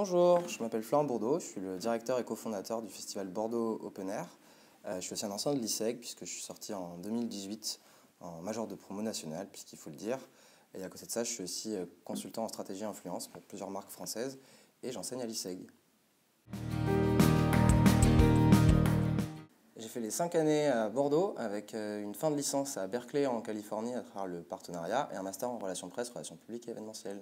Bonjour, je m'appelle Florent Bourdeau, je suis le directeur et cofondateur du festival Bordeaux Open Air. Je suis aussi un ancien de l'ISEG puisque je suis sorti en 2018 en major de promo nationale, puisqu'il faut le dire. Et à côté de ça, je suis aussi consultant en stratégie et influence pour plusieurs marques françaises et j'enseigne à l'ISEG. J'ai fait les 5 années à Bordeaux avec une fin de licence à Berkeley en Californie à travers le partenariat et un master en relations presse, relations publiques et événementielles.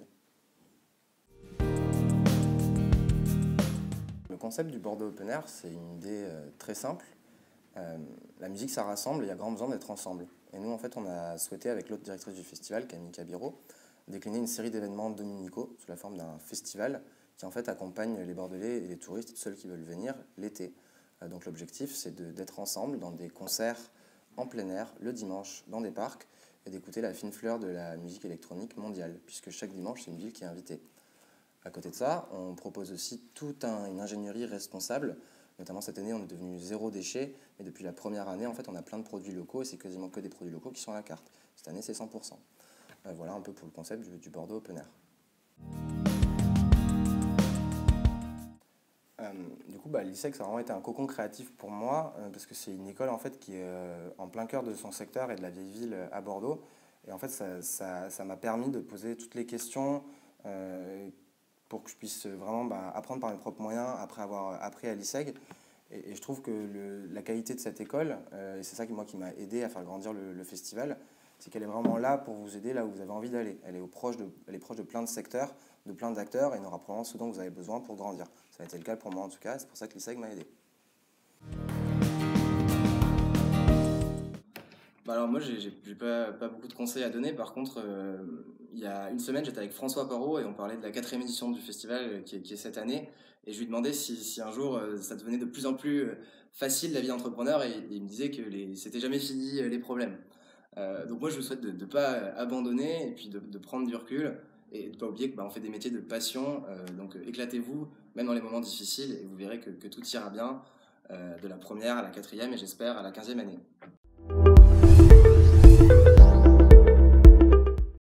Le concept du Bordeaux Open Air, c'est une idée très simple. La musique, ça rassemble et il y a grand besoin d'être ensemble. Et nous, en fait, on a souhaité, avec l'autre directrice du festival, Camille Cabiro, décliner une série d'événements dominicaux sous la forme d'un festival qui, en fait, accompagne les Bordelais et les touristes, ceux qui veulent venir, l'été. Donc l'objectif, c'est d'être ensemble dans des concerts en plein air, le dimanche, dans des parcs, et d'écouter la fine fleur de la musique électronique mondiale, puisque chaque dimanche, c'est une ville qui est invitée. À côté de ça, on propose aussi toute une ingénierie responsable. Notamment cette année, on est devenu zéro déchet. Mais depuis la première année, en fait, on a plein de produits locaux et c'est quasiment que des produits locaux qui sont à la carte. Cette année, c'est 100%. Voilà un peu pour le concept du Bordeaux Open Air. Du coup, l'ISEG, ça a vraiment été un cocon créatif pour moi parce que c'est une école en fait, qui est en plein cœur de son secteur et de la vieille ville à Bordeaux. Et en fait, ça m'a permis de poser toutes les questions pour que je puisse vraiment apprendre par mes propres moyens après avoir appris à l'ISEG. Et je trouve que la qualité de cette école, et c'est ça qui m'a aidé à faire grandir le festival, c'est qu'elle est vraiment là pour vous aider là où vous avez envie d'aller. Elle est proche de plein de secteurs, de plein d'acteurs, et elle aura probablement ce dont vous avez besoin pour grandir. Ça a été le cas pour moi en tout cas, c'est pour ça que l'ISEG m'a aidé. Alors moi, j'ai pas beaucoup de conseils à donner. Par contre, il y a une semaine, j'étais avec François Parot et on parlait de la 4e édition du festival qui est cette année. Et je lui demandais si un jour ça devenait de plus en plus facile la vie d'entrepreneur et il me disait que c'était jamais fini les problèmes. Donc moi, je vous souhaite de ne pas abandonner et puis de prendre du recul et de ne pas oublier qu'on fait des métiers de passion. Donc éclatez-vous, même dans les moments difficiles, et vous verrez que tout ira bien de la première à la 4e et j'espère à la 15e année.